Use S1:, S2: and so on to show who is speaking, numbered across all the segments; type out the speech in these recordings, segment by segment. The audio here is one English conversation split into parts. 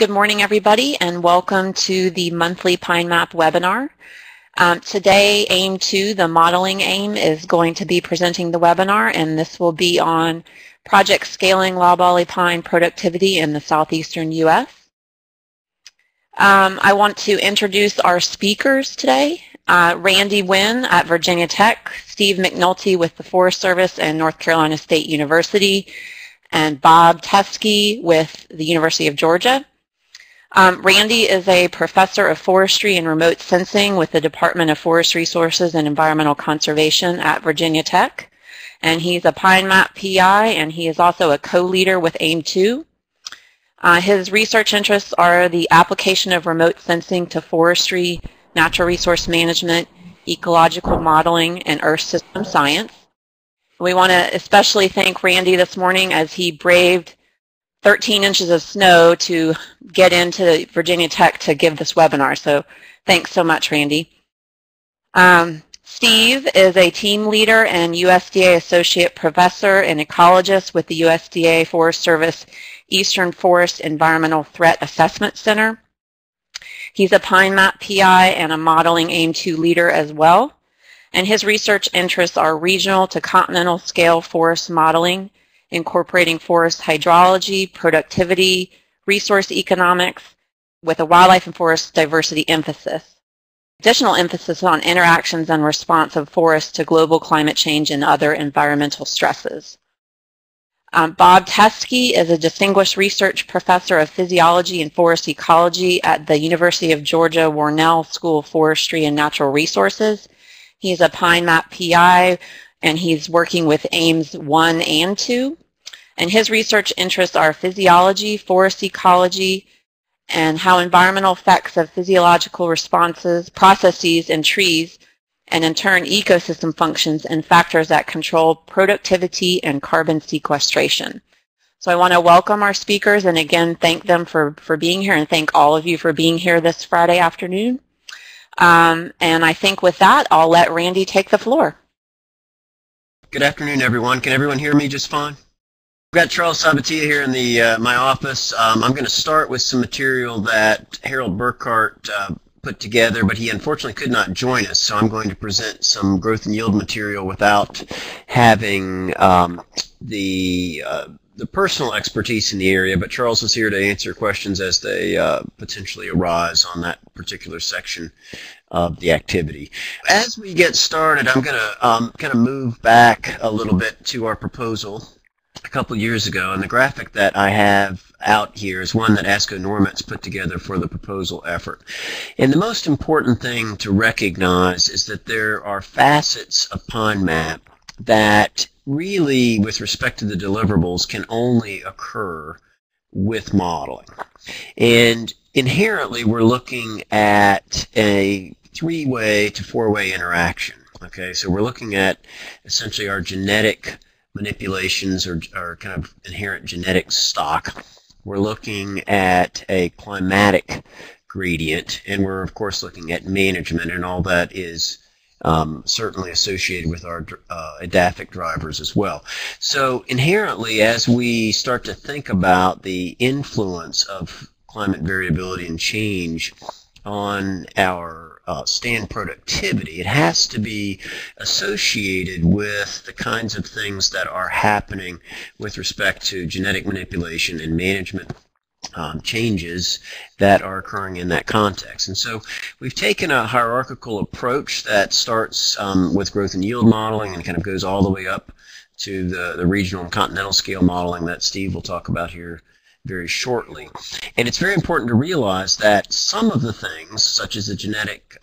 S1: Good morning, everybody, and welcome to the monthly PINEMAP webinar. Today, AIM 2, the modeling AIM, is going to be presenting the webinar, and this will be on project scaling loblolly pine productivity in the southeastern U.S. I want to introduce our speakers today. Randy Wynne at Virginia Tech, Steve McNulty with the Forest Service and North Carolina State University, and Bob Teskey with the University of Georgia. Randy is a professor of forestry and remote sensing with the Department of Forest Resources and Environmental Conservation at Virginia Tech. And he's a PINEMAP PI, and he is also a co-leader with AIM 2. His research interests are the application of remote sensing to forestry, natural resource management, ecological modeling, and earth system science. We want to especially thank Randy this morning as he braved 13 inches of snow to get into Virginia Tech to give this webinar. So thanks so much, Randy. Steve is a team leader and USDA Associate Professor and Ecologist with the USDA Forest Service Eastern Forest Environmental Threat Assessment Center. He's a PINEMAP PI and a modeling AIM 2 leader as well. And his research interests are regional to continental scale forest modeling, incorporating forest hydrology, productivity, resource economics, with a wildlife and forest diversity emphasis. Additional emphasis on interactions and response of forests to global climate change and other environmental stresses. Bob Teskey is a distinguished research professor of physiology and forest ecology at the University of Georgia Warnell School of Forestry and Natural Resources. He's a PINEMAP PI, and he's working with AIMs 1 and 2. And his research interests are physiology, forest ecology, and how environmental effects of physiological responses, processes in trees, and in turn ecosystem functions and factors that control productivity and carbon sequestration. So I want to welcome our speakers and again thank them for being here, and thank all of you for being here this Friday afternoon. And I think with that, I'll let Randy take the floor.
S2: Good afternoon, everyone. Can everyone hear me just fine? I've got Charles Sabatia here in my office. I'm going to start with some material that Harold Burkhart put together, but he unfortunately could not join us, so I'm going to present some growth and yield material without having the personal expertise in the area, but Charles is here to answer questions as they potentially arise on that particular section of the activity. As we get started, I'm going to kind of move back a little bit to our proposal a couple years ago, and the graphic that I have out here is one that Asko Normetz put together for the proposal effort. And the most important thing to recognize is that there are facets of PINEMAP that really, with respect to the deliverables, can only occur with modeling. And inherently, we're looking at a three-way to four-way interaction. Okay, so we're looking at essentially our genetic manipulations or kind of inherent genetic stock. We're looking at a climatic gradient, and we're of course looking at management, and all that is certainly associated with our edaphic drivers as well. So inherently, as we start to think about the influence of climate variability and change on our stand productivity, it has to be associated with the kinds of things that are happening with respect to genetic manipulation and management changes that are occurring in that context. And so we've taken a hierarchical approach that starts with growth and yield modeling and kind of goes all the way up to the regional and continental scale modeling that Steve will talk about here very shortly. And it's very important to realize that some of the things, such as the genetic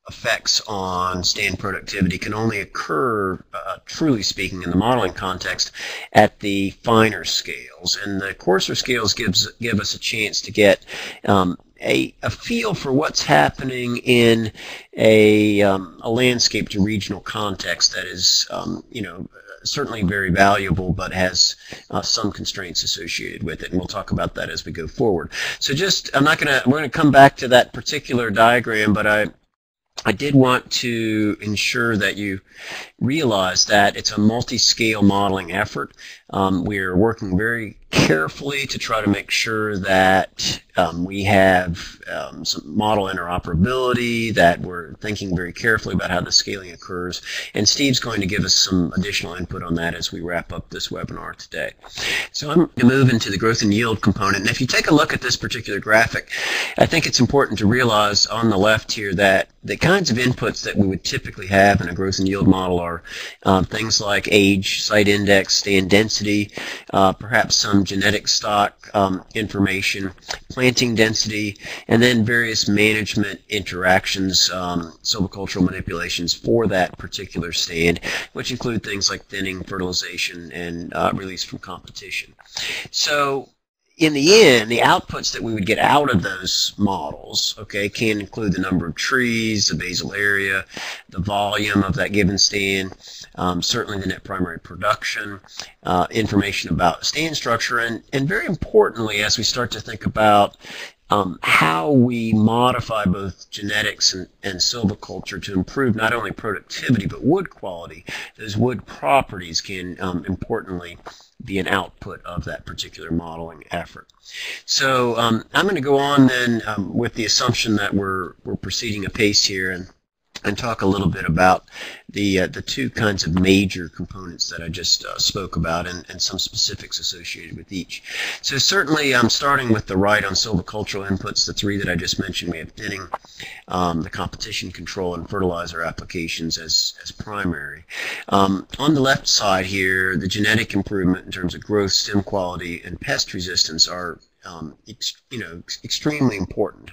S2: effects on stand productivity, can only occur, truly speaking, in the modeling context at the finer scales. And the coarser scales give us a chance to get a feel for what's happening in a landscape to regional context that is, certainly very valuable, but has some constraints associated with it, and we'll talk about that as we go forward. So we're going to come back to that particular diagram, but I did want to ensure that you realize that it's a multi-scale modeling effort. We're working very carefully to try to make sure that we have some model interoperability, that we're thinking very carefully about how the scaling occurs, and Steve's going to give us some additional input on that as we wrap up this webinar today. So I'm going to move into the growth and yield component, and if you take a look at this particular graphic, I think it's important to realize on the left here that the kinds of inputs that we would typically have in a growth and yield model are things like age, site index, stand density, perhaps some genetic stock information, planting density, and then various management interactions, silvicultural manipulations for that particular stand, which include things like thinning, fertilization, and release from competition. So in the end, the outputs that we would get out of those models, okay, can include the number of trees, the basal area, the volume of that given stand, certainly the net primary production, information about stand structure, and very importantly, as we start to think about how we modify both genetics and silviculture to improve not only productivity but wood quality, those wood properties can importantly be an output of that particular modeling effort. So I'm going to go on then with the assumption that we're proceeding apace here and talk a little bit about the two kinds of major components that I just spoke about and some specifics associated with each. So certainly I'm starting with the right on silvicultural inputs, the three that I just mentioned. We have thinning, the competition control, and fertilizer applications as primary. On the left side here, the genetic improvement in terms of growth, stem quality, and pest resistance are extremely important.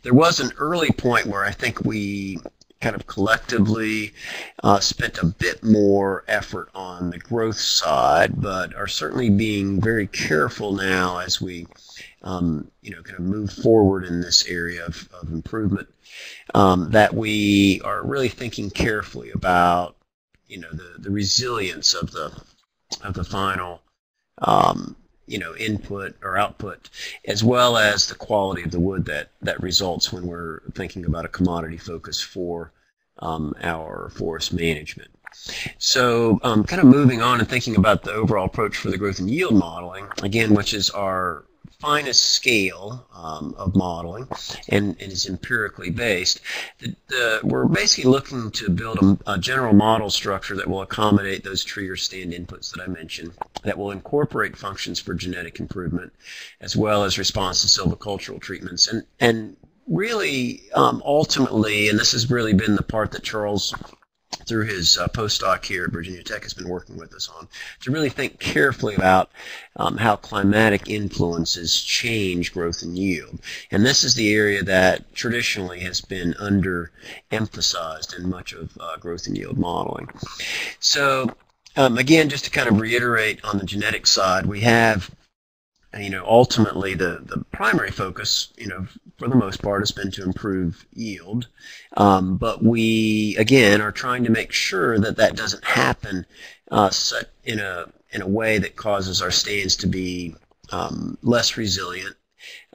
S2: There was an early point where I think we kind of collectively spent a bit more effort on the growth side, but are certainly being very careful now as we kind of move forward in this area of improvement, that we are really thinking carefully about the resilience of the final input or output, as well as the quality of the wood that results when we're thinking about a commodity focus for our forest management. So kind of moving on and thinking about the overall approach for the growth and yield modeling, again, which is our finest scale of modeling and is empirically based. We're basically looking to build a general model structure that will accommodate those tree or stand inputs that I mentioned, that will incorporate functions for genetic improvement as well as response to silvicultural treatments. And really, ultimately, and this has really been the part that Charles, through his postdoc here at Virginia Tech, has been working with us on, to really think carefully about how climatic influences change growth and yield. And this is the area that traditionally has been underemphasized in much of growth and yield modeling. So again, just to kind of reiterate on the genetic side, we have ultimately the primary focus, for the most part, has been to improve yield. But we, again, are trying to make sure that that doesn't happen in a way that causes our stands to be less resilient,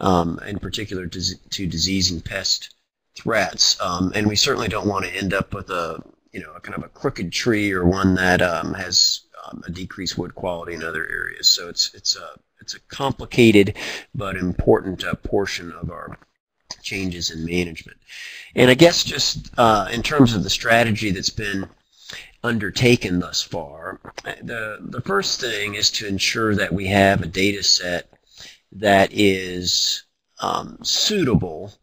S2: in particular to disease and pest threats. And we certainly don't want to end up with a kind of a crooked tree or one that has a decreased wood quality in other areas. So it's a complicated but important portion of our changes in management. And I guess just in terms of the strategy that's been undertaken thus far, the first thing is to ensure that we have a data set that is suitable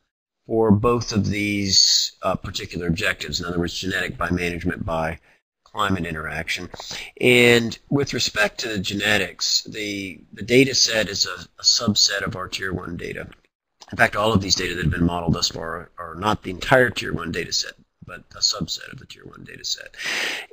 S2: for both of these particular objectives. In other words, genetic by management by climate interaction. And with respect to the genetics, the data set is a subset of our Tier 1 data. In fact, all of these data that have been modeled thus far are not the entire Tier 1 data set, but a subset of the Tier 1 data set.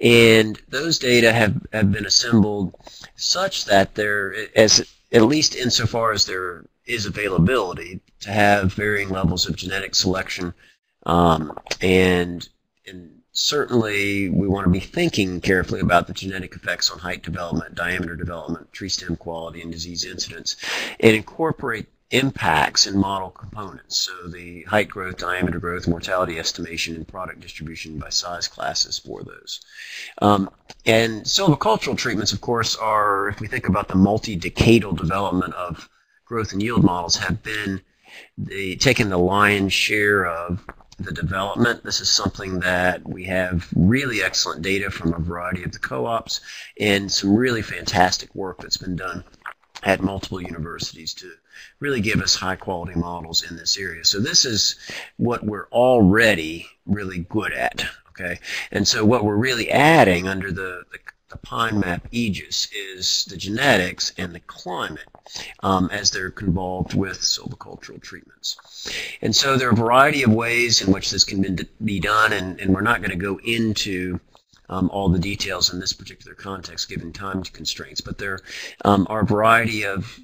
S2: And those data have been assembled such that there, at least insofar as there is availability, to have varying levels of genetic selection, and certainly we want to be thinking carefully about the genetic effects on height development, diameter development, tree stem quality, and disease incidence, and incorporate impacts in model components, so the height growth, diameter growth, mortality estimation, and product distribution by size classes for those. And silvicultural treatments, of course, are, if we think about the multi-decadal development of growth and yield models, have been taking the lion's share of the development. This is something that we have really excellent data from a variety of the co-ops and some really fantastic work that's been done at multiple universities to really give us high-quality models in this area. So this is what we're already really good at, okay? And so what we're really adding under the PINEMAP aegis is the genetics and the climate as they're involved with silvicultural treatments. And so there are a variety of ways in which this can be done, and we're not going to go into all the details in this particular context given time constraints, but there are a variety of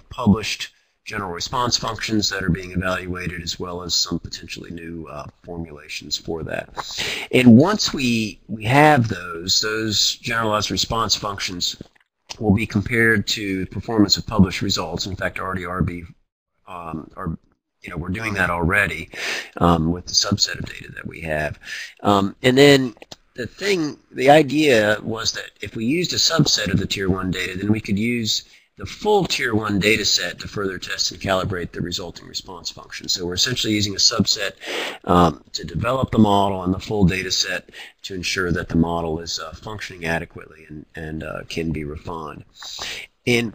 S2: published general response functions that are being evaluated, as well as some potentially new formulations for that. And once we have those generalized response functions will be compared to performance of published results. In fact, already we're doing that already with the subset of data that we have. And then the idea was that if we used a subset of the Tier 1 data, then we could use the full Tier 1 data set to further test and calibrate the resulting response function. So we're essentially using a subset to develop the model and the full data set to ensure that the model is functioning adequately and can be refined. And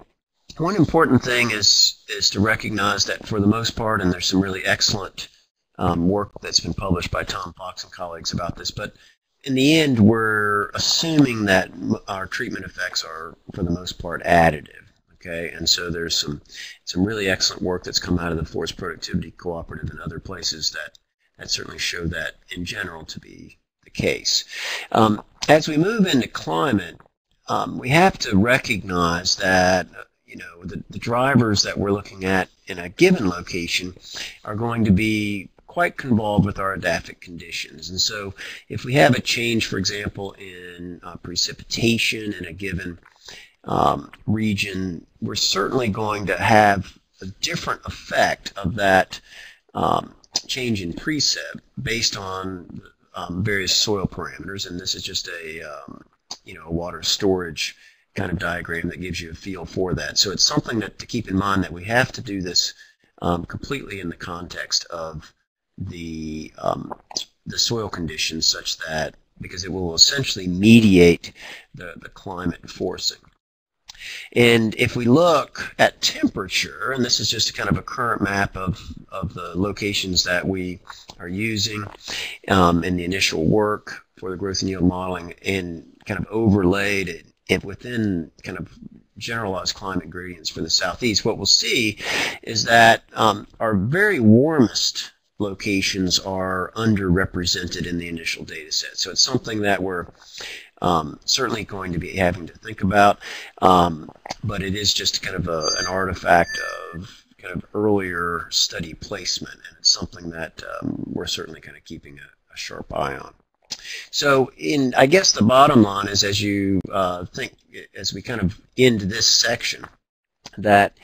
S2: one important thing is to recognize that for the most part, and there's some really excellent work that's been published by Tom Fox and colleagues about this, but in the end, we're assuming that our treatment effects are, for the most part, additive. Okay, and so there's some really excellent work that's come out of the Forest Productivity Cooperative and other places that certainly show that in general to be the case. As we move into climate, we have to recognize that the drivers that we're looking at in a given location are going to be quite convolved with our adaptive conditions. And so if we have a change, for example, in precipitation in a given region, we're certainly going to have a different effect of that change in precip based on various soil parameters. And this is just a water storage kind of diagram that gives you a feel for that. So it's something to keep in mind that we have to do this completely in the context of the soil conditions, such that because it will essentially mediate the climate forcing. And if we look at temperature, and this is just kind of a current map of the locations that we are using in the initial work for the growth and yield modeling, and kind of overlaid it within kind of generalized climate gradients for the Southeast, what we'll see is that our very warmest locations are underrepresented in the initial data set. So it's something that we're certainly going to be having to think about, but it is just kind of an artifact of kind of earlier study placement, and it's something that we're certainly kind of keeping a sharp eye on. So I guess the bottom line is, as you think, as we kind of end this section, that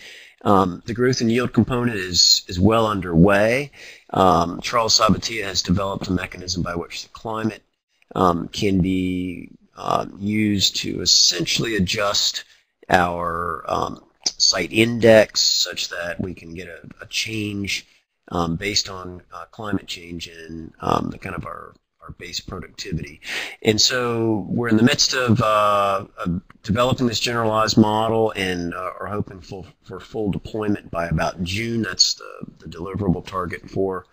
S2: the growth and yield component is well underway. Charles Sabatier has developed a mechanism by which the climate can be used to essentially adjust our site index such that we can get a change based on climate change in the kind of our base productivity. And so we're in the midst of developing this generalized model and are hoping for full deployment by about June. That's the deliverable target for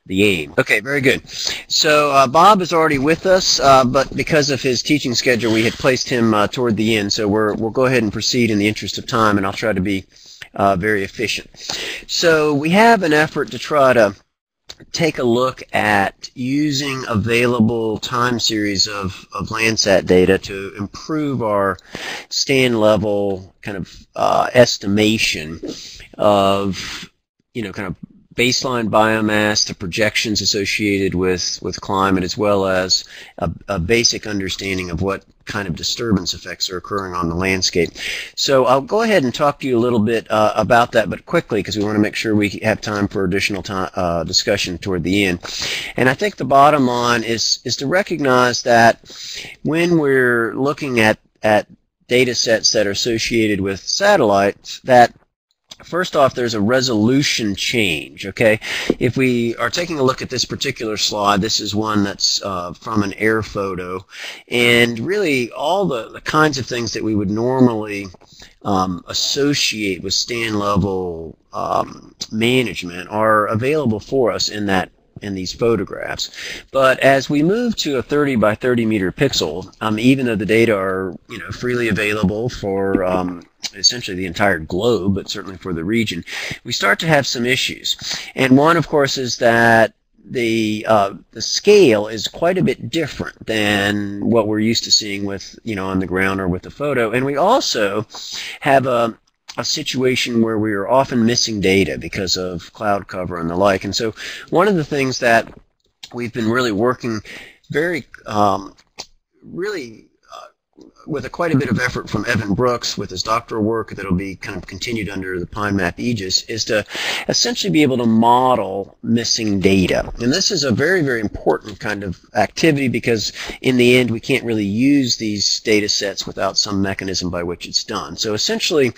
S2: the aim. Okay, very good. So Bob is already with us, but because of his teaching schedule, we had placed him toward the end. So we'll go ahead and proceed in the interest of time, and I'll try to be very efficient. So we have an effort to try to take a look at using available time series of Landsat data to improve our stand level kind of estimation of, kind of baseline biomass, the projections associated with climate, as well as a basic understanding of what kind of disturbance effects are occurring on the landscape. So I'll go ahead and talk to you a little bit about that, but quickly, because we want to make sure we have time for additional discussion toward the end. And I think the bottom line is to recognize that when we're looking at data sets that are associated with satellites, that first off, there's a resolution change, okay? If we are taking a look at this particular slide, this is one that's from an air photo, and really all the kinds of things that we would normally associate with stand level management are available for us in these photographs. But as we move to a 30 by 30 meter pixel, even though the data are freely available for essentially the entire globe, but certainly for the region, we start to have some issues. And one, of course, is that the scale is quite a bit different than what we're used to seeing with on the ground or with the photo. And we also have a situation where we are often missing data because of cloud cover and the like. And so one of the things that we've been really working very with quite a bit of effort from Evan Brooks with his doctoral work that'll be kind of continued under the PINEMAP aegis, is to essentially be able to model missing data. And this is a very, very important kind of activity, because in the end we can't really use these data sets without some mechanism by which it's done. So essentially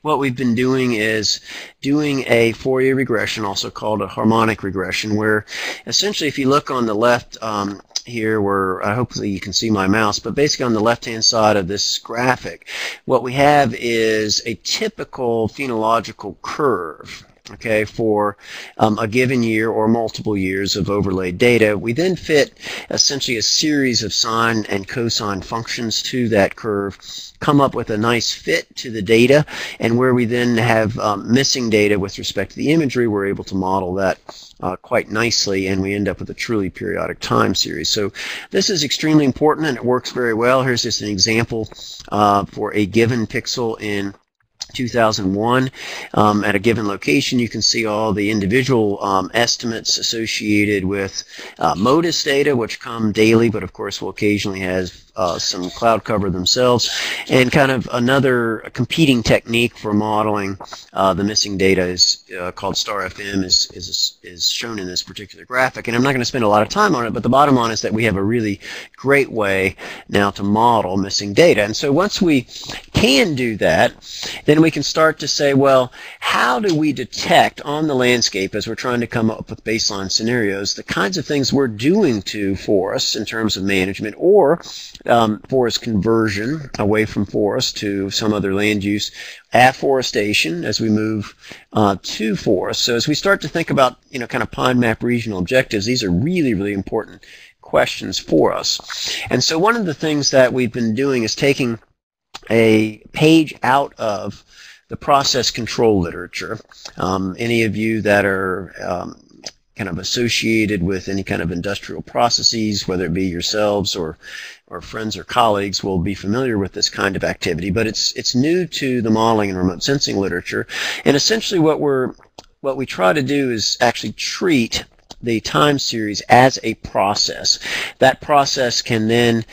S2: what we've been doing is doing a Fourier regression, also called a harmonic regression, where essentially if you look on the left here, where hopefully you can see my mouse, but basically on the left-hand side of this graphic, what we have is a typical phenological curve, okay, for a given year or multiple years of overlaid data. We then fit essentially a series of sine and cosine functions to that curve, come up with a nice fit to the data, and where we then have missing data with respect to the imagery, we're able to model that quite nicely, and we end up with a truly periodic time series. So this is extremely important, and it works very well. Here's just an example for a given pixel in 2001. At a given location, you can see all the individual estimates associated with MODIS data, which come daily, but of course will occasionally have some cloud cover themselves. And kind of another competing technique for modeling the missing data is called star FM, is shown in this particular graphic. And I'm not going to spend a lot of time on it, but the bottom line is that we have a really great way now to model missing data. And so once we can do that, then we can start to say, well, how do we detect on the landscape, as we're trying to come up with baseline scenarios, the kinds of things we're doing to forests in terms of management, or forest conversion away from forest to some other land use, afforestation as we move to forest. So as we start to think about kind of PINEMAP regional objectives, these are really, really important questions for us. And so one of the things that we've been doing is taking a page out of the process control literature. Any of you that are kind of associated with any kind of industrial processes, whether it be yourselves or friends or colleagues, will be familiar with this kind of activity, but it's new to the modeling and remote sensing literature. And essentially what we try to do is actually treat the time series as a process. That process can then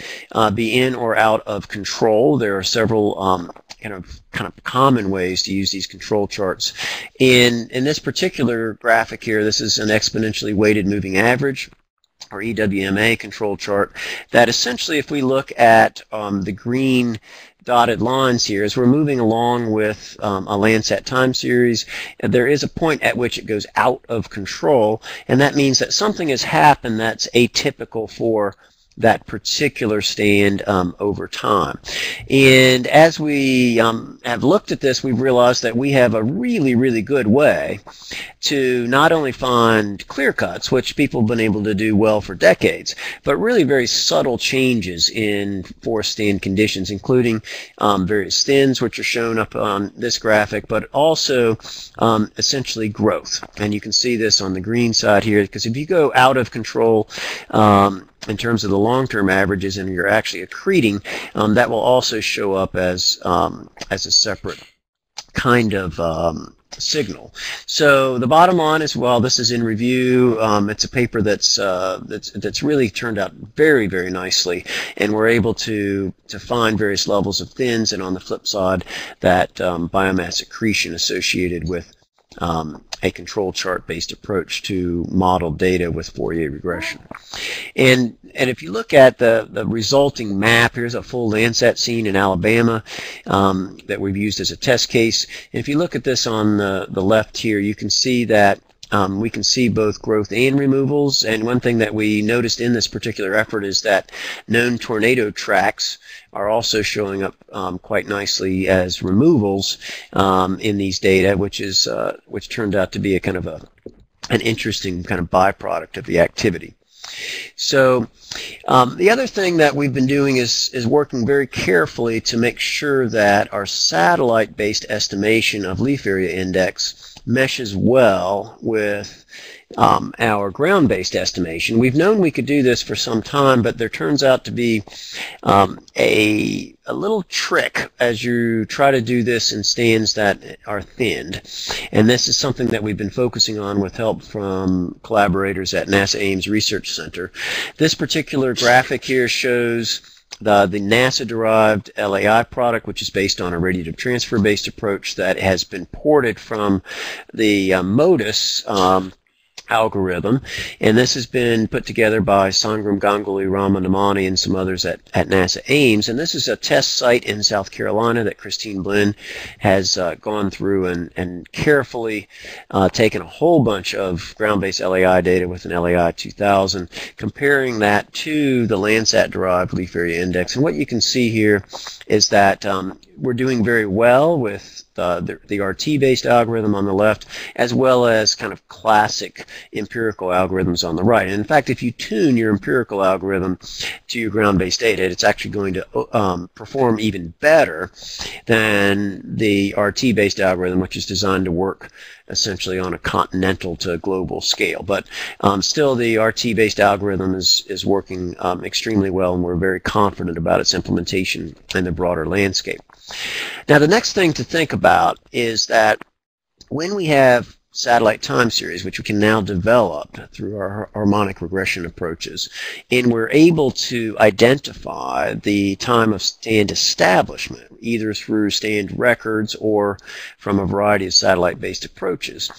S2: be in or out of control. There are several kind of common ways to use these control charts. In this particular graphic here, this is an exponentially weighted moving average, or EWMA control chart, that essentially, if we look at the green dotted lines here, as we're moving along with a Landsat time series, there is a point at which it goes out of control, and that means that something has happened that's atypical for that particular stand over time. And as we have looked at this, we've realized that we have a really, really good way to not only find clear cuts, which people have been able to do well for decades, but really very subtle changes in forest stand conditions, including various thins, which are shown up on this graphic, but also essentially growth. And you can see this on the green side here, because if you go out of control in terms of the long-term averages and you're actually accreting, that will also show up as a separate kind of signal. So the bottom line is, well, this is in review. It's a paper that's really turned out very, very nicely, and we're able to find various levels of thins, and on the flip side, that biomass accretion associated with a control chart-based approach to model data with Fourier regression. And if you look at the resulting map, here's a full Landsat scene in Alabama that we've used as a test case. And if you look at this on the left here, you can see that we can see both growth and removals. And one thing that we noticed in this particular effort is that known tornado tracks are also showing up quite nicely as removals in these data, which turned out to be a kind of an interesting kind of byproduct of the activity. So the other thing that we've been doing is working very carefully to make sure that our satellite-based estimation of leaf area index meshes well with our ground-based estimation. We've known we could do this for some time, but there turns out to be a little trick as you try to do this in stands that are thinned. And this is something that we've been focusing on with help from collaborators at NASA Ames Research Center. This particular graphic here shows the NASA-derived LAI product, which is based on a radiative transfer-based approach that has been ported from the MODIS algorithm, and this has been put together by Sangram Ganguly, Rama Namani, and some others at NASA Ames. And this is a test site in South Carolina that Christine Blinn has gone through and carefully taken a whole bunch of ground-based LAI data with an LAI 2000, comparing that to the Landsat-derived leaf area index. And what you can see here is that we're doing very well with the RT-based algorithm on the left, as well as kind of classic empirical algorithms on the right. And in fact, if you tune your empirical algorithm to your ground-based data, it's actually going to perform even better than the RT-based algorithm, which is designed to work essentially on a continental to global scale. But still, the RT-based algorithm is working extremely well, and we're very confident about its implementation in the broader landscape. Now, the next thing to think about is that when we have satellite time series, which we can now develop through our harmonic regression approaches, and we're able to identify the time of stand establishment, either through stand records or from a variety of satellite-based approaches.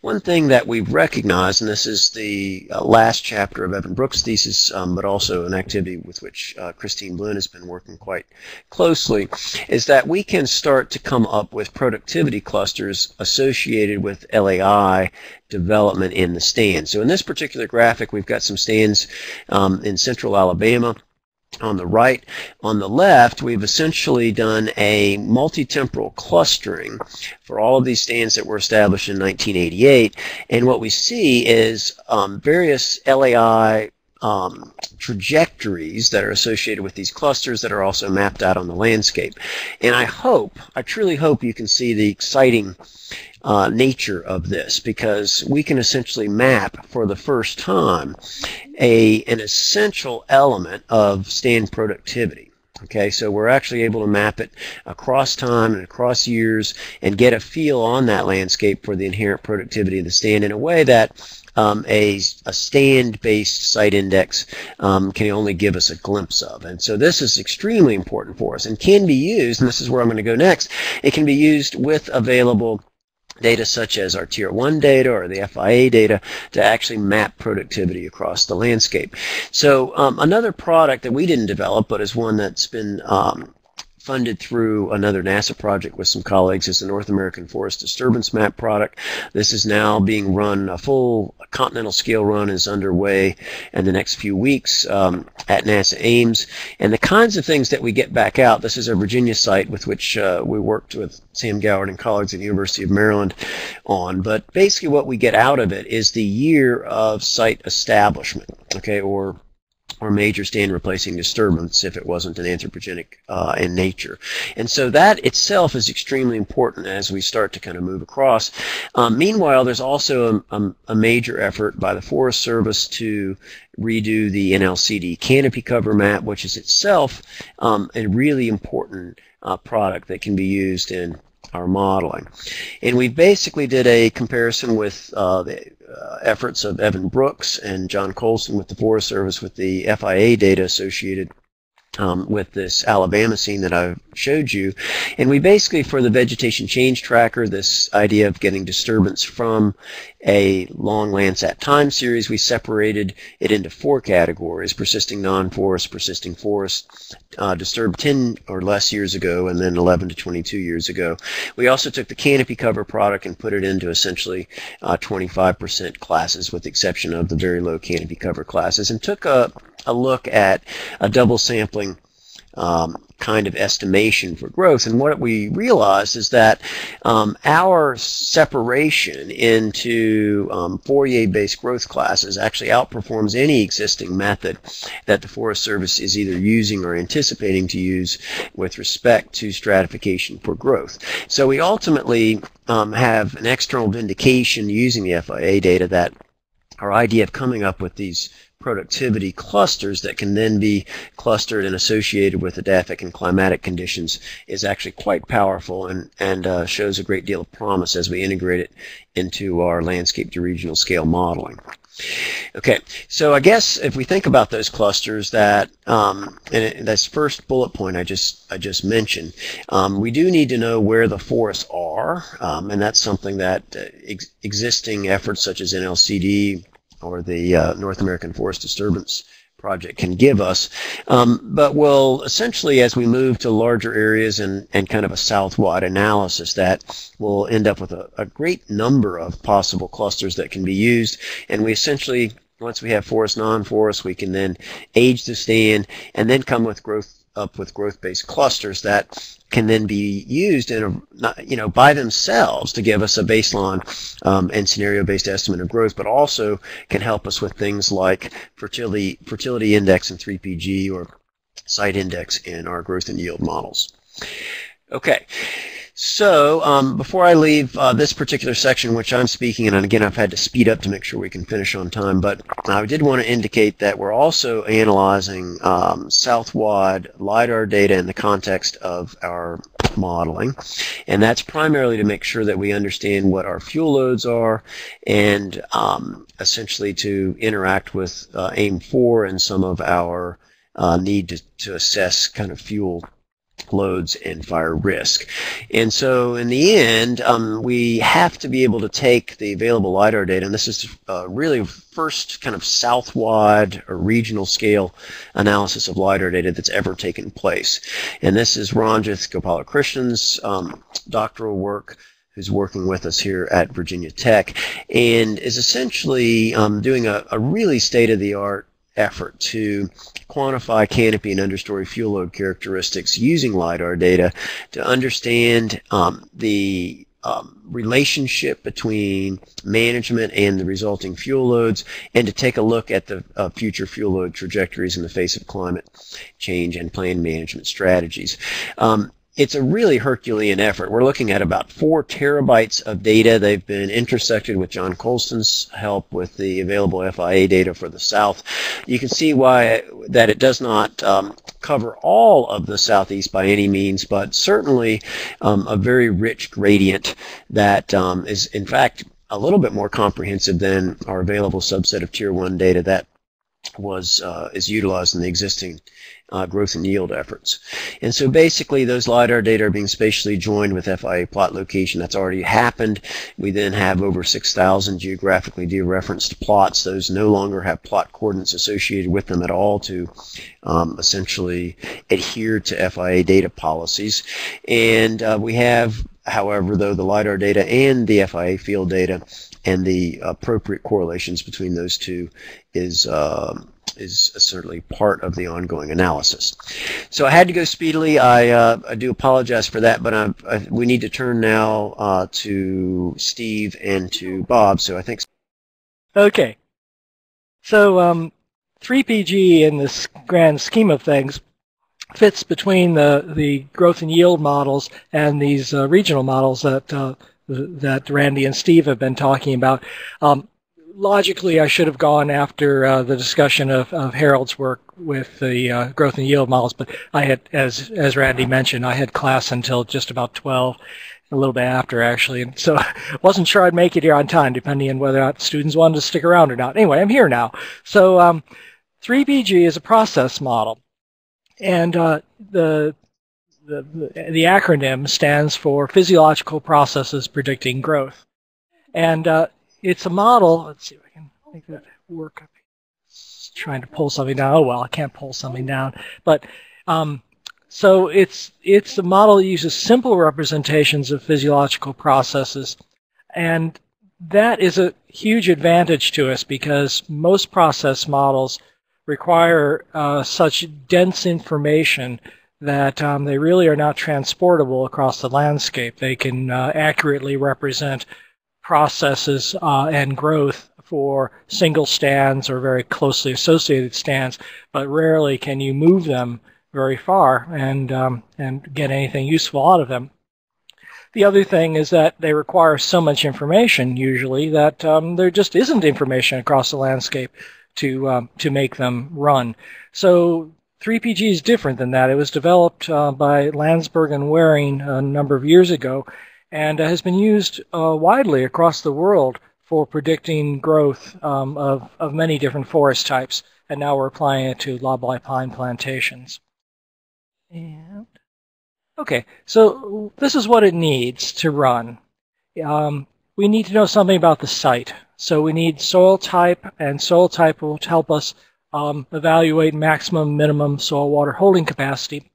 S2: One thing that we've recognized, and this is the last chapter of Evan Brooks' thesis, but also an activity with which Christine Blinn has been working quite closely, is that we can start to come up with productivity clusters associated with LAI development in the stand. So in this particular graphic, we've got some stands in central Alabama on the right. On the left, we've essentially done a multi-temporal clustering for all of these stands that were established in 1988. And what we see is various LAI trajectories that are associated with these clusters that are also mapped out on the landscape. And I truly hope you can see the exciting nature of this, because we can essentially map for the first time an essential element of stand productivity. Okay, so we're actually able to map it across time and across years and get a feel on that landscape for the inherent productivity of the stand in a way that a stand-based site index can only give us a glimpse of. And so this is extremely important for us and can be used, and this is where I'm going to go next, it can be used with available data such as our Tier 1 data or the FIA data to actually map productivity across the landscape. So another product that we didn't develop, but is one that's been funded through another NASA project with some colleagues, is the North American Forest Disturbance Map product. This is now being run, a full continental scale run is underway in the next few weeks at NASA Ames. And the kinds of things that we get back out, this is a Virginia site with which we worked with Sam Goward and colleagues at the University of Maryland on, but basically what we get out of it is the year of site establishment, okay, or major stand replacing disturbance if it wasn't an anthropogenic in nature. And so that itself is extremely important as we start to kind of move across. Meanwhile, there's also a major effort by the Forest Service to redo the NLCD canopy cover map, which is itself a really important product that can be used in our modeling. And we basically did a comparison with the efforts of Evan Brooks and John Colson with the Forest Service with the FIA data associated with this Alabama scene that I showed you. And we basically, for the vegetation change tracker, this idea of getting disturbance from a long Landsat time series, we separated it into 4 categories: persisting non-forest, persisting forest, disturbed 10 or less years ago, and then 11 to 22 years ago. We also took the canopy cover product and put it into essentially 25% classes, with the exception of the very low canopy cover classes, and took a look at a double sampling kind of estimation for growth. And what we realized is that our separation into Fourier-based growth classes actually outperforms any existing method that the Forest Service is either using or anticipating to use with respect to stratification for growth. So we ultimately have an external vindication using the FIA data that our idea of coming up with these productivity clusters that can then be clustered and associated with edaphic and climatic conditions is actually quite powerful, and shows a great deal of promise as we integrate it into our landscape to regional scale modeling. Okay, so I guess if we think about those clusters that, and that's first bullet point I just mentioned, we do need to know where the forests are, and that's something that existing efforts such as NLCD or the North American Forest Disturbance Project can give us, but we'll essentially, as we move to larger areas and kind of a south-wide analysis, that will end up with a great number of possible clusters that can be used, and we essentially, once we have forest, non-forest, we can then age the stand and then come with growth-based clusters that can then be used in by themselves to give us a baseline and scenario-based estimate of growth, but also can help us with things like fertility index in 3PG or site index in our growth and yield models. Okay. So before I leave this particular section, which I'm speaking, and again I've had to speed up to make sure we can finish on time, but I did want to indicate that we're also analyzing southwide LIDAR data in the context of our modeling, and that's primarily to make sure that we understand what our fuel loads are, and essentially to interact with AIM-4 and some of our need to assess kind of fuel loads and fire risk. And so in the end, we have to be able to take the available LIDAR data, and this is really first kind of southwide or regional scale analysis of LIDAR data that's ever taken place. And this is Ranjith Gopalakrishna's doctoral work, who's working with us here at Virginia Tech, and is essentially doing a really state-of-the-art effort to quantify canopy and understory fuel load characteristics using LIDAR data to understand the relationship between management and the resulting fuel loads, and to take a look at the future fuel load trajectories in the face of climate change and planned management strategies. It's a really Herculean effort. We're looking at about 4 terabytes of data. They've been intersected with John Colston's help with the available FIA data for the South. You can see why that it does not cover all of the Southeast by any means, but certainly a very rich gradient that is, in fact, a little bit more comprehensive than our available subset of Tier 1 data that is utilized in the existing growth and yield efforts. And so basically those LIDAR data are being spatially joined with FIA plot location. That's already happened. We then have over 6,000 geographically dereferenced plots. Those no longer have plot coordinates associated with them at all to essentially adhere to FIA data policies. And we have, however, though, the LIDAR data and the FIA field data, and the appropriate correlations between those two is certainly part of the ongoing analysis. So I had to go speedily. I do apologize for that, but we need to turn now to Steve and to Bob. So I think.
S3: Okay. So 3PG in this grand scheme of things fits between the growth and yield models and these regional models that Randy and Steve have been talking about. Logically, I should have gone after the discussion of Harold's work with the growth and yield models, but I had, as Randy mentioned, I had class until just about 12, a little bit after, actually. And so I wasn't sure I'd make it here on time, depending on whether or not students wanted to stick around or not. Anyway, I'm here now. So 3PG is a process model. And the acronym stands for Physiological Processes Predicting Growth. And it's a model. Let's see if I can make that work. Trying to pull something down. Oh, well, I can't pull something down. But so it's a model that uses simple representations of physiological processes. And that is a huge advantage to us because most process models require such dense information that they really are not transportable across the landscape. They can accurately represent processes and growth for single stands or very closely associated stands, but rarely can you move them very far and get anything useful out of them. The other thing is that they require so much information usually that there just isn't information across the landscape to make them run. So 3PG is different than that. It was developed by Landsberg and Waring a number of years ago and has been used widely across the world for predicting growth of many different forest types. And now we're applying it to loblolly pine plantations. And okay, so this is what it needs to run. We need to know something about the site. So we need soil type, and soil type will help us evaluate maximum, minimum soil water holding capacity.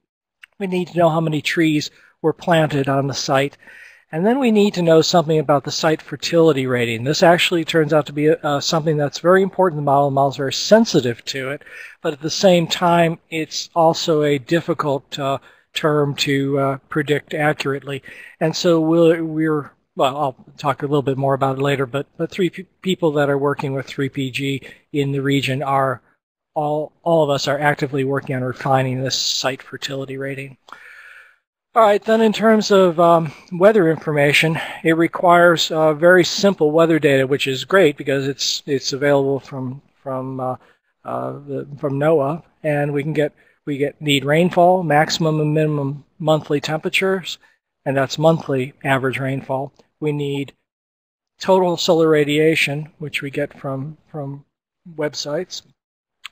S3: We need to know how many trees were planted on the site. And then we need to know something about the site fertility rating. This actually turns out to be something that's very important in the model. The model is very sensitive to it, but at the same time, it's also a difficult term to predict accurately. And so well, I'll talk a little bit more about it later, but three people that are working with 3PG in the region are all of us are actively working on refining this site fertility rating. All right, then in terms of weather information, it requires very simple weather data, which is great because it's available from NOAA, and we need rainfall, maximum and minimum monthly temperatures, and that's monthly average rainfall. We need total solar radiation, which we get from websites,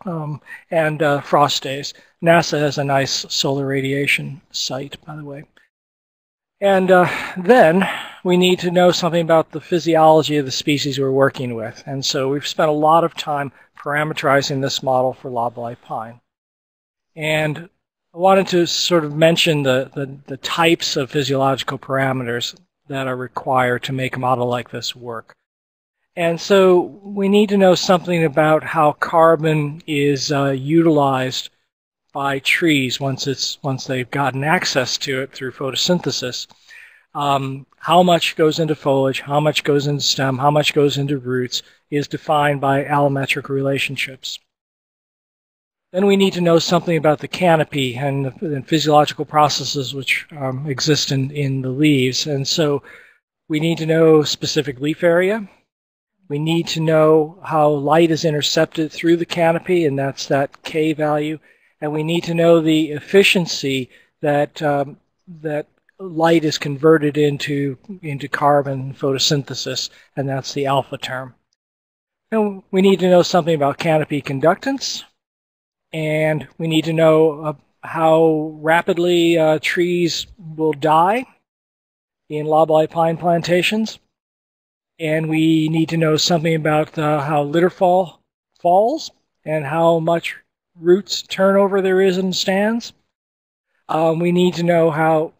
S3: and frost days. NASA has a nice solar radiation site, by the way. And then we need to know something about the physiology of the species we're working with. And so we've spent a lot of time parameterizing this model for loblolly pine. And I wanted to sort of mention the types of physiological parameters that are required to make a model like this work. And so we need to know something about how carbon is utilized by trees once they've gotten access to it through photosynthesis. How much goes into foliage, how much goes into stem, how much goes into roots is defined by allometric relationships. Then we need to know something about the canopy and the physiological processes which exist in the leaves. And so we need to know specific leaf area. We need to know how light is intercepted through the canopy, and that's that K value. And we need to know the efficiency that that light is converted into carbon photosynthesis, and that's the alpha term. And we need to know something about canopy conductance, and we need to know how rapidly trees will die in loblolly pine plantations. And we need to know something about how litter falls and how much roots turnover there is in stands. We need to know how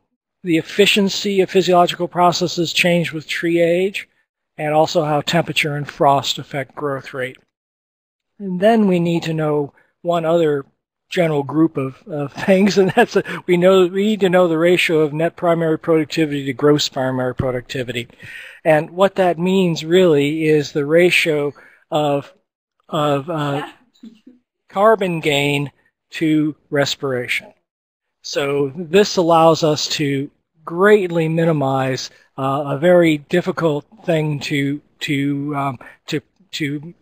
S3: the efficiency of physiological processes change with tree age, and also how temperature and frost affect growth rate. And then we need to know one other general group of things, and that's we need to know the ratio of net primary productivity to gross primary productivity. And what that means really is the ratio of carbon gain to respiration. So this allows us to greatly minimize a very difficult thing to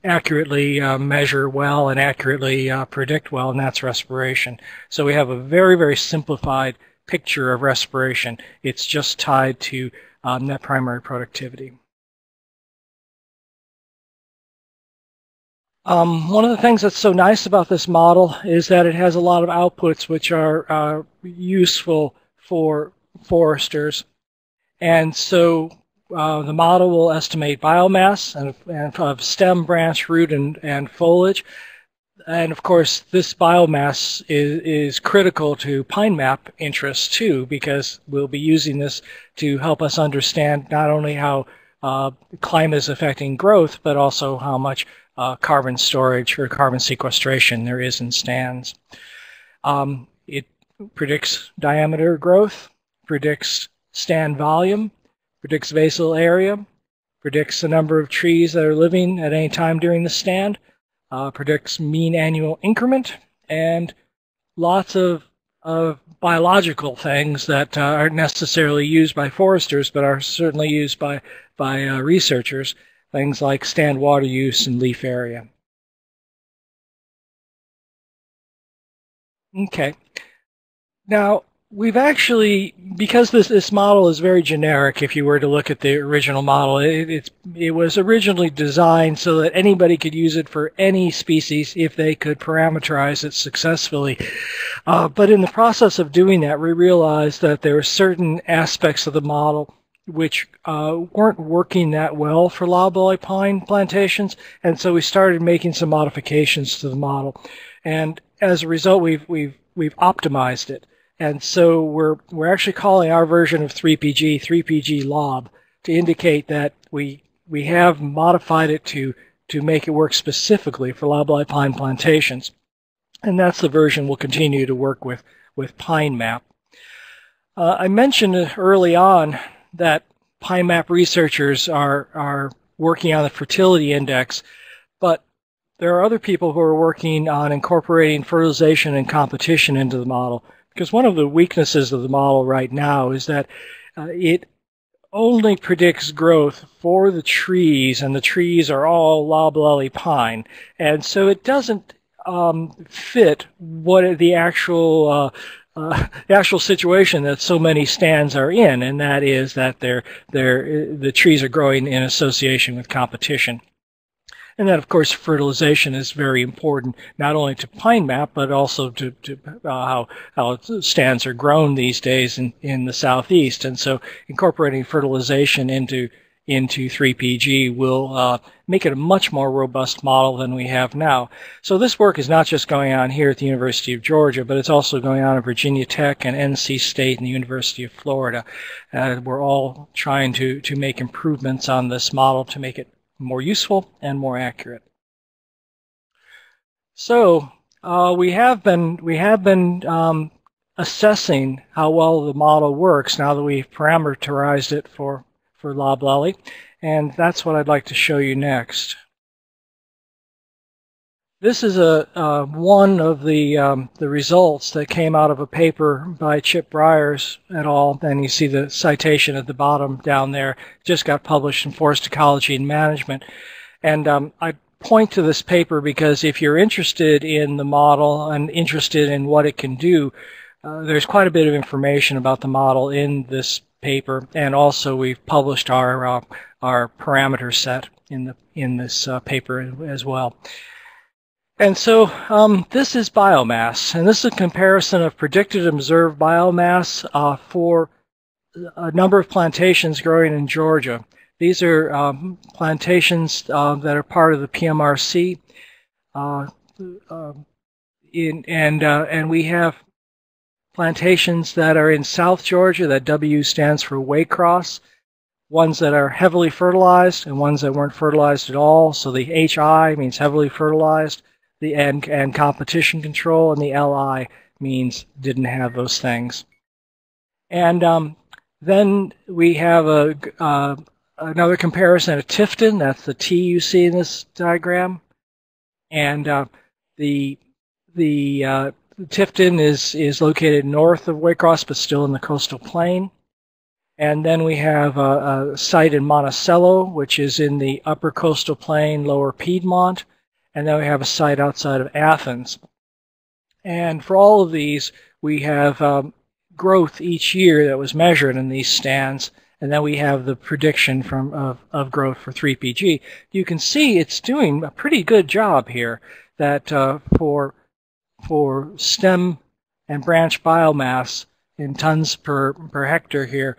S3: accurately measure well and accurately predict well, and that's respiration. So we have a very, very simplified picture of respiration. It's just tied to net primary productivity. One of the things that's so nice about this model is that it has a lot of outputs which are useful for foresters. And so the model will estimate biomass and of stem, branch, root, and foliage. And of course, this biomass is critical to PINEMAP interests too, because we'll be using this to help us understand not only how climate is affecting growth, but also how much carbon storage or carbon sequestration there is in stands. It predicts diameter growth, predicts stand volume, predicts basal area, predicts the number of trees that are living at any time during the stand, predicts mean annual increment, and lots of biological things that aren't necessarily used by foresters, but are certainly used by researchers, things like stand water use and leaf area. Okay. Now, we've actually, because this model is very generic, if you were to look at the original model, it was originally designed so that anybody could use it for any species if they could parameterize it successfully. But in the process of doing that, we realized that there were certain aspects of the model which weren't working that well for loblolly pine plantations, and so we started making some modifications to the model. And as a result, we've optimized it. And so we're actually calling our version of 3PG Lob to indicate that we have modified it to make it work specifically for loblolly pine plantations. And that's the version we'll continue to work with PINEMAP. I mentioned early on that PINEMAP researchers are working on the fertility index, but there are other people who are working on incorporating fertilization and competition into the model. Because one of the weaknesses of the model right now is that it only predicts growth for the trees, and the trees are all loblolly pine. And so it doesn't fit what the actual situation that so many stands are in, and that is that the trees are growing in association with competition. And then, of course, fertilization is very important, not only to PINEMAP, but also to how stands are grown these days in the Southeast. And so incorporating fertilization into 3PG will make it a much more robust model than we have now. So this work is not just going on here at the University of Georgia, but it's also going on at Virginia Tech and NC State and the University of Florida. We're all trying to make improvements on this model to make it more useful and more accurate. So we have been assessing how well the model works now that we've parameterized it for loblolly, and that's what I'd like to show you next. This is one of the results that came out of a paper by Chip Briers et al. And you see the citation at the bottom down there. It just got published in Forest Ecology and Management. And I point to this paper because if you're interested in the model and interested in what it can do, there's quite a bit of information about the model in this paper. And also we've published our parameter set in this paper as well. And so this is biomass, and this is a comparison of predicted observed biomass for a number of plantations growing in Georgia. These are plantations that are part of the PMRC, and we have plantations that are in South Georgia. That W stands for Waycross. Ones that are heavily fertilized and ones that weren't fertilized at all. So the HI means heavily fertilized. The and competition control, and the LI means didn't have those things. And then we have another comparison of Tifton. That's the T you see in this diagram. And the Tifton is located north of Waycross, but still in the coastal plain. And then we have a site in Monticello, which is in the upper coastal plain, lower Piedmont. And then we have a site outside of Athens. And for all of these, we have growth each year that was measured in these stands, and then we have the prediction of growth for 3PG. You can see it's doing a pretty good job here. That for stem and branch biomass in tons per hectare here,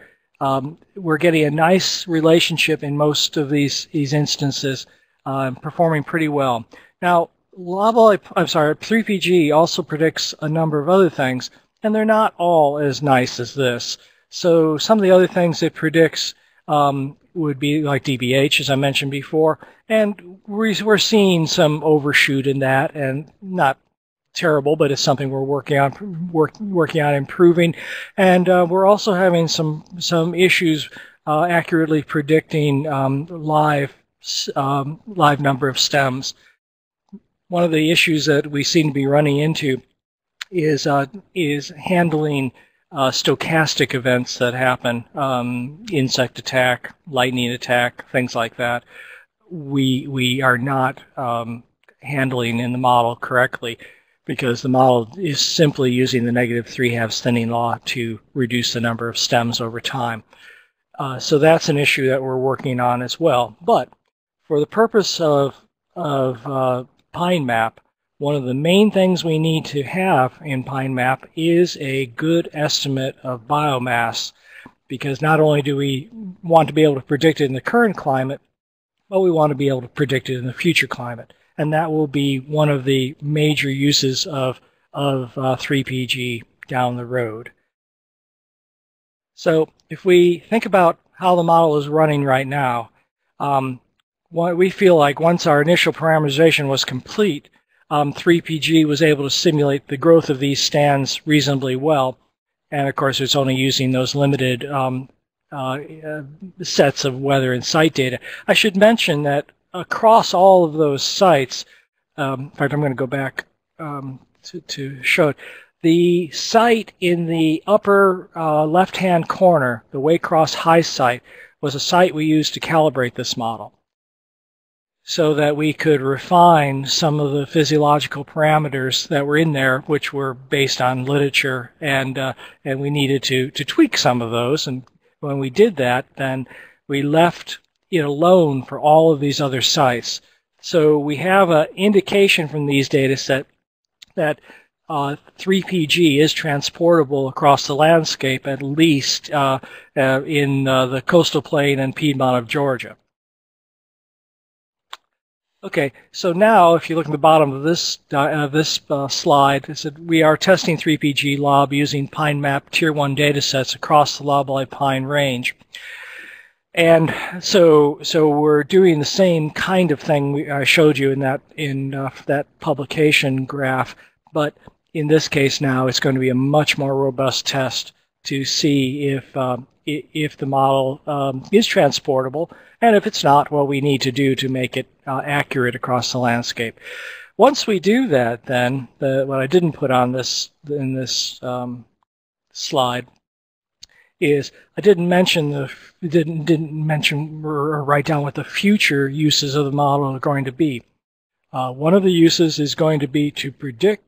S3: we're getting a nice relationship in most of these instances, performing pretty well. Now, 3PG also predicts a number of other things, and they're not all as nice as this. So some of the other things it predicts would be like DBH, as I mentioned before, and we're seeing some overshoot in that, and not terrible, but it's something we're working on improving. And we're also having some issues accurately predicting live number of stems. One of the issues that we seem to be running into is handling stochastic events that happen, insect attack, lightning attack, things like that. We are not handling in the model correctly, because the model is simply using the -3/2 thinning law to reduce the number of stems over time. So that's an issue that we're working on as well. But for the purpose of PINEMAP, one of the main things we need to have in PINEMAP is a good estimate of biomass, because not only do we want to be able to predict it in the current climate, but we want to be able to predict it in the future climate. And that will be one of the major uses of 3PG down the road. So if we think about how the model is running right now, we feel like once our initial parameterization was complete, 3PG was able to simulate the growth of these stands reasonably well. And of course, it's only using those limited sets of weather and site data. I should mention that across all of those sites, in fact, I'm going to go back to show it. The site in the upper left-hand corner, the Waycross High site, was a site we used to calibrate this model, so that we could refine some of the physiological parameters that were in there, which were based on literature, and we needed to tweak some of those. And when we did that, then we left it alone for all of these other sites. So we have an indication from these data set that 3PG is transportable across the landscape, at least in the coastal plain and Piedmont of Georgia. Okay, so now if you look at the bottom of this slide, it said we are testing 3PG lob using PINEMAP Tier 1 data sets across the Loblolly Pine Range. And so we're doing the same kind of thing I showed you in that publication graph, but in this case now it's going to be a much more robust test to see if the model is transportable, and if it's not, what we need to do to make it accurate across the landscape. Once we do that, then what I didn't put on in this slide is I didn't mention or write down what the future uses of the model are going to be. One of the uses is going to be to predict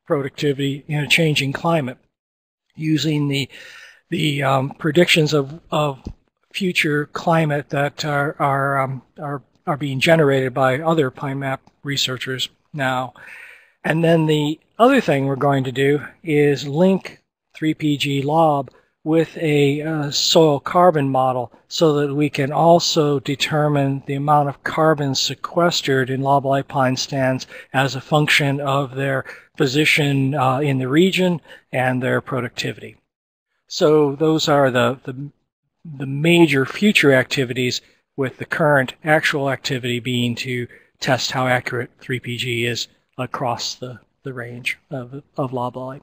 S3: productivity in a changing climate, using the predictions of future climate that are being generated by other PINEMAP researchers now. And then the other thing we're going to do is link 3PG lob with a soil carbon model, so that we can also determine the amount of carbon sequestered in loblolly pine stands as a function of their position in the region and their productivity. So those are the major future activities, with the current actual activity being to test how accurate 3PG is across the range of loblolly.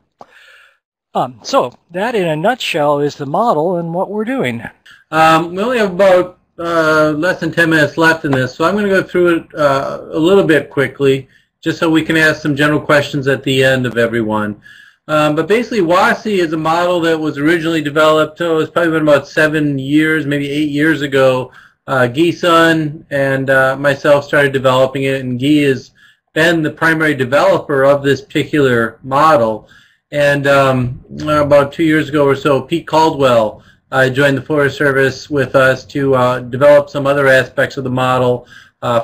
S3: So that, in a nutshell, is the model and what we're doing.
S4: We only have about less than 10 minutes left in this, so I'm going to go through it a little bit quickly, just so we can ask some general questions at the end of everyone. But basically, WASSI is a model that was originally developed, it's probably been about 7 years, maybe 8 years ago. Guy's son and myself started developing it, and Guy has been the primary developer of this particular model. And about 2 years ago or so, Pete Caldwell joined the Forest Service with us to develop some other aspects of the model,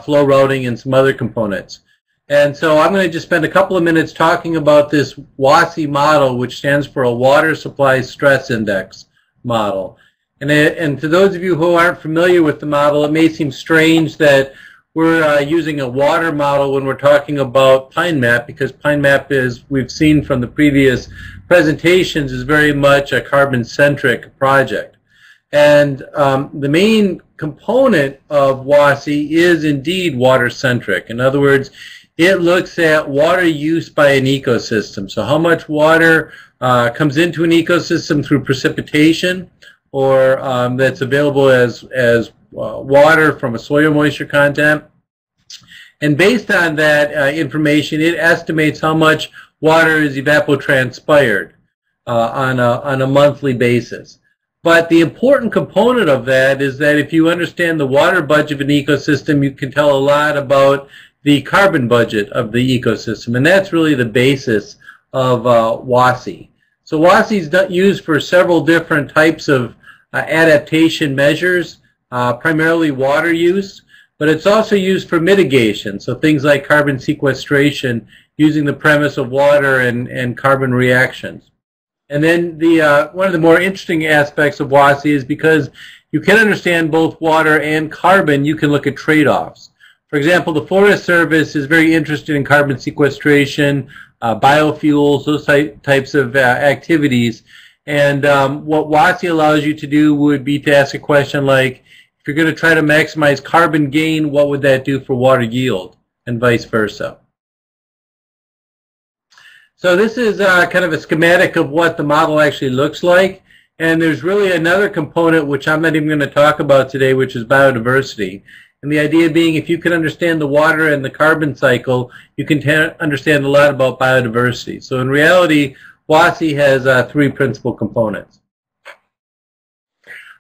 S4: flow routing and some other components. And so I'm going to just spend a couple of minutes talking about this WASSI model, which stands for a Water Supply Stress Index model. And to those of you who aren't familiar with the model, it may seem strange that we're using a water model when we're talking about PINEMAP, because PINEMAP, as we've seen from the previous presentations, is very much a carbon-centric project. And the main component of WASSI is indeed water-centric. In other words, it looks at water use by an ecosystem. So how much water comes into an ecosystem through precipitation, or that's available as water from a soil moisture content. And based on that information, it estimates how much water is evapotranspired on a monthly basis. But the important component of that is that if you understand the water budget of an ecosystem, you can tell a lot about the carbon budget of the ecosystem. And that's really the basis of WASSI. So WASSI is used for several different types of adaptation measures, primarily water use, but it's also used for mitigation. So things like carbon sequestration using the premise of water and carbon reactions. And then one of the more interesting aspects of WASSI is because you can understand both water and carbon, you can look at trade-offs. For example, the Forest Service is very interested in carbon sequestration, biofuels, those types of activities. And what WASSI allows you to do would be to ask a question like, if you're going to try to maximize carbon gain, what would that do for water yield, and vice versa. So this is kind of a schematic of what the model actually looks like. And there's really another component which I'm not even going to talk about today, which is biodiversity. And the idea being, if you can understand the water and the carbon cycle, you can understand a lot about biodiversity. So in reality, WASSI has three principal components.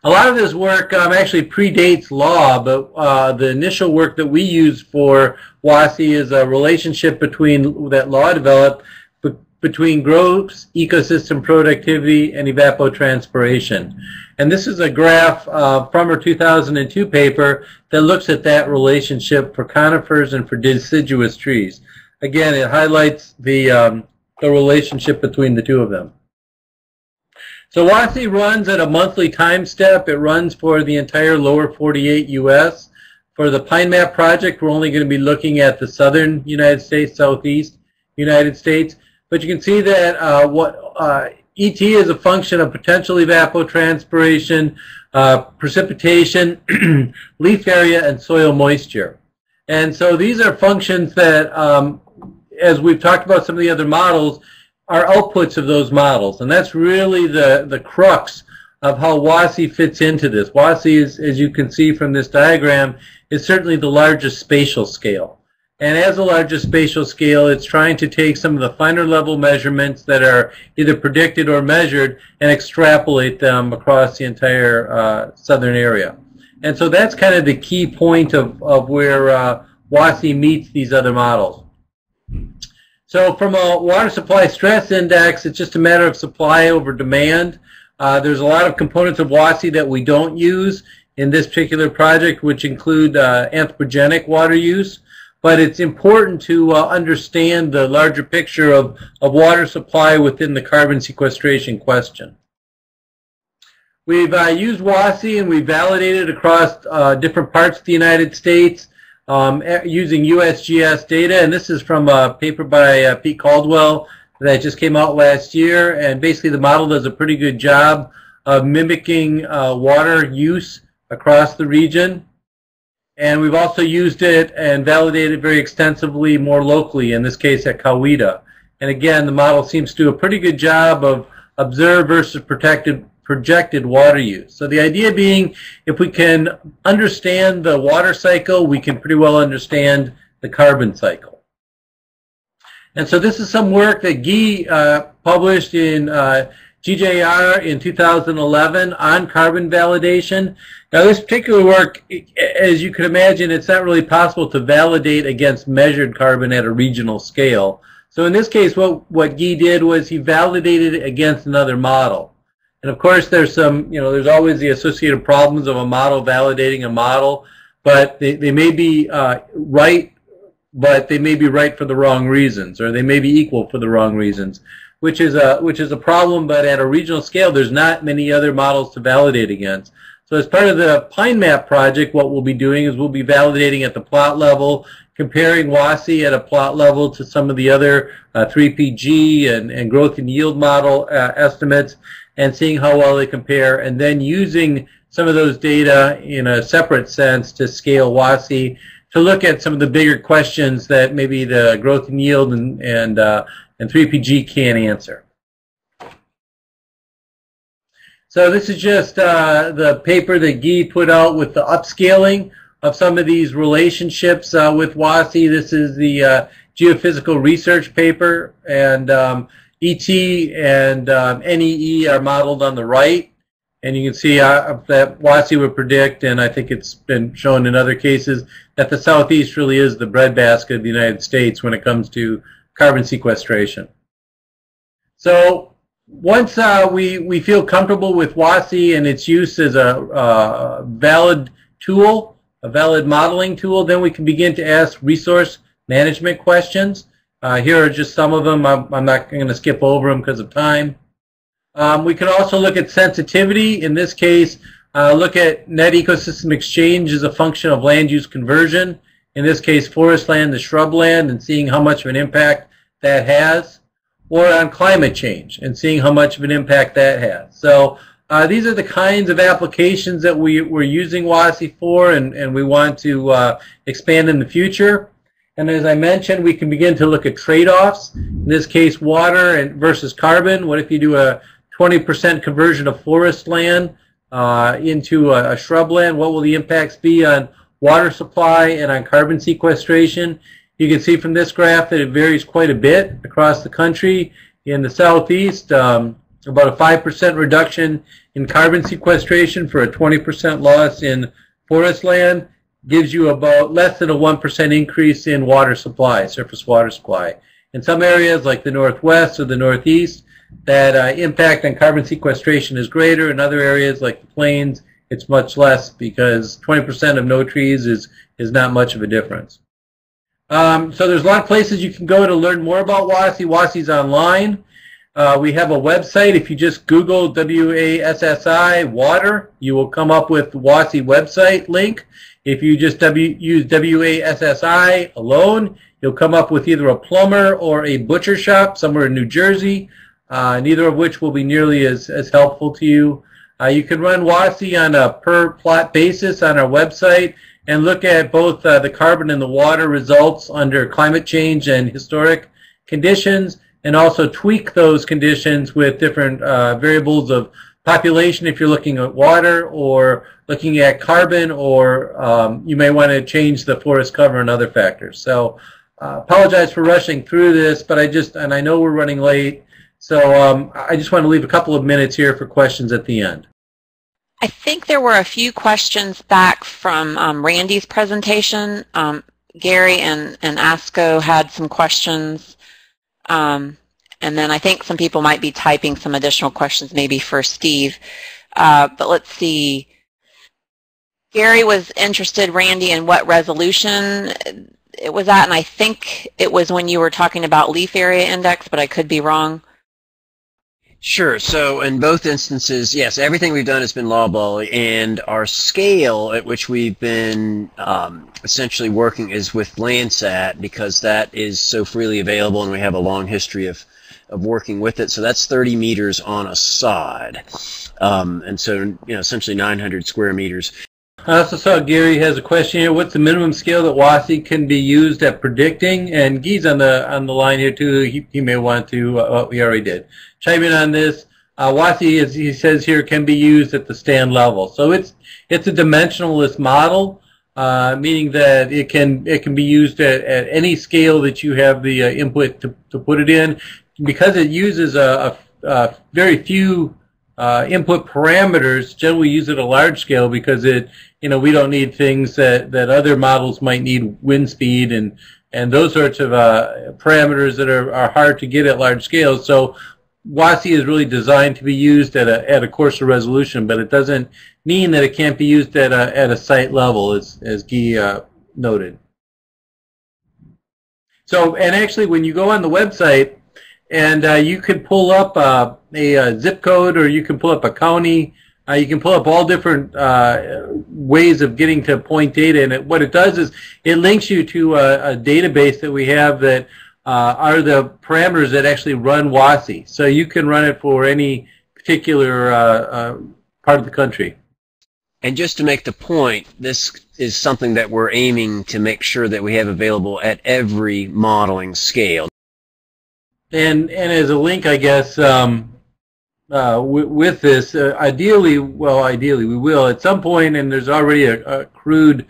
S4: A lot of this work actually predates law, but the initial work that we use for WASSI is a relationship that law developed between gross ecosystem productivity and evapotranspiration. And this is a graph from our 2002 paper that looks at that relationship for conifers and for deciduous trees. Again, it highlights the relationship between the two of them. So WASSI runs at a monthly time step. It runs for the entire lower 48 U.S. For the PINEMAP project, we're only going to be looking at the southern United States, southeast United States. But you can see that ET is a function of potential evapotranspiration, precipitation, leaf area, and soil moisture. And so these are functions that, as we've talked about some of the other models, are outputs of those models. And that's really the crux of how WASSI fits into this. WASSI, is, as you can see from this diagram, is certainly the largest spatial scale. And as the largest spatial scale, it's trying to take some of the finer level measurements that are either predicted or measured and extrapolate them across the entire southern area. And so that's kind of the key point of where WASSI meets these other models. So from a water supply stress index, it's just a matter of supply over demand. There's a lot of components of WASSI that we don't use in this particular project, which include anthropogenic water use. But it's important to understand the larger picture of water supply within the carbon sequestration question. We've used WASSI and we've validated across different parts of the United States using USGS data. And this is from a paper by Pete Caldwell that just came out last year. And basically the model does a pretty good job of mimicking water use across the region. And we've also used it and validated it very extensively more locally, in this case at Coweta. And again, the model seems to do a pretty good job of observed versus projected water use. So the idea being, if we can understand the water cycle, we can pretty well understand the carbon cycle. And so this is some work that Guy published in GJR in 2011 on carbon validation. Now this particular work, as you can imagine, it's not really possible to validate against measured carbon at a regional scale. So in this case, what Guy did was he validated it against another model. And of course, there's there's always the associated problems of a model validating a model, but they may be right, but they may be right for the wrong reasons, or they may be equal for the wrong reasons, which is a problem. But at a regional scale, there's not many other models to validate against. So as part of the PINEMAP project, what we'll be doing is we'll be validating at the plot level, comparing WASSI at a plot level to some of the other 3PG and growth and yield model estimates, and seeing how well they compare, and then using some of those data in a separate sense to scale WASSI to look at some of the bigger questions that maybe the growth and yield and 3PG can't answer. So this is just the paper that Guy put out with the upscaling of some of these relationships with WASSI. This is the geophysical research paper, and ET and NEE are modeled on the right. And you can see that WASSI would predict, and I think it's been shown in other cases, that the Southeast really is the breadbasket of the United States when it comes to carbon sequestration. So once we feel comfortable with WASSI and its use as a valid tool, a valid modeling tool, then we can begin to ask resource management questions. Here are just some of them. I'm not going to skip over them because of time. We can also look at sensitivity. In this case, look at net ecosystem exchange as a function of land use conversion. In this case, forest land to shrubland, and seeing how much of an impact that has. Or on climate change and seeing how much of an impact that has. So these are the kinds of applications that we're using WASSI for, and we want to expand in the future. And as I mentioned, we can begin to look at trade-offs. In this case, water versus carbon. What if you do a 20% conversion of forest land into a shrubland? What will the impacts be on water supply and on carbon sequestration? You can see from this graph that it varies quite a bit across the country. In the Southeast, about a 5% reduction in carbon sequestration for a 20% loss in forest land gives you about less than a 1% increase in water supply, surface water supply. In some areas like the Northwest or the Northeast, that impact on carbon sequestration is greater. In other areas like the Plains, it's much less, because 20% of no trees is not much of a difference. So there's a lot of places you can go to learn more about WASSI. WASSI's online. We have a website. If you just Google WASSI water, you will come up with the WASSI website link. If you just use WASSI alone, you'll come up with either a plumber or a butcher shop somewhere in New Jersey, neither of which will be nearly as helpful to you. You can run WASSI on a per plot basis on our website and look at both the carbon and the water results under climate change and historic conditions, and also tweak those conditions with different variables of population if you're looking at water or looking at carbon, or you may want to change the forest cover and other factors. So apologize for rushing through this, but I know we're running late, so I just want to leave a couple of minutes here for questions at the end.
S1: I think there were a few questions back from Randy's presentation. Gary and ASCO had some questions. And then I think some people might be typing some additional questions maybe for Steve. But let's see. Gary was interested, Randy, in what resolution it was at, and I think it was when you were talking about leaf area index, but I could be wrong.
S2: Sure. So in both instances, yes, everything we've done has been Loblolly, and our scale at which we've been essentially working is with Landsat, because that is so freely available and we have a long history of working with it. So that's 30 meters on a sod, and so essentially 900 square meters.
S4: I also saw Gary has a question here. What's the minimum scale that WASSI can be used at predicting? And Guy's on the line here too. He may want to. We already did. Chime in on this. WASSI, as he says here, can be used at the stand level. So it's a dimensionalist model, meaning that it can be used at any scale that you have the input to put it in, because it uses a very few input parameters. Generally, we use it at a large scale because we don't need things that other models might need, wind speed and and those sorts of parameters that are hard to get at large scales. So WASSI is really designed to be used at a coarser resolution, but it doesn't mean that it can't be used at a site level, as Guy noted. So, and actually, when you go on the website, and you can pull up a zip code, or you can pull up a county, you can pull up all different ways of getting to point data, and what it does is it links you to a database that we have that are the parameters that actually run WASSI. So you can run it for any particular part of the country.
S2: And just to make the point, this is something that we're aiming to make sure that we have available at every modeling scale. And
S4: as a link, I guess, with this, ideally we will at some point, and there's already a crude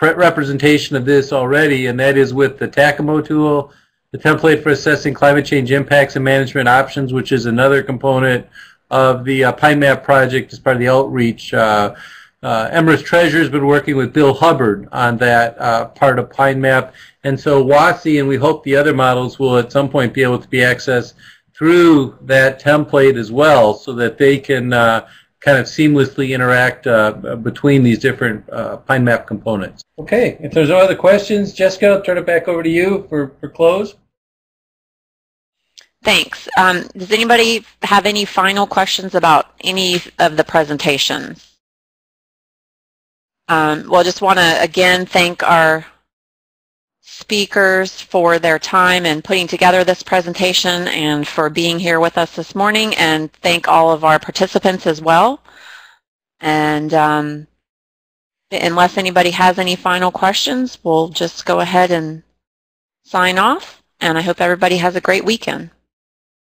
S4: representation of this already, and that is with the TACAMO tool, the template for assessing climate change impacts and management options, which is another component of the PINEMAP project as part of the outreach. Emrys Treasure has been working with Bill Hubbard on that part of PINEMAP, and so WASSI, and we hope the other models will at some point be able to be accessed through that template as well, so that they can kind of seamlessly interact between these different PINEMAP components. Okay, if there's no other questions, Jessica, I'll turn it back over to you for close.
S1: Thanks. Does anybody have any final questions about any of the presentations? Well, I just want to again thank our speakers for their time in putting together this presentation and for being here with us this morning, and thank all of our participants as well. And unless anybody has any final questions, we'll just go ahead and sign off, and I hope everybody has a great weekend.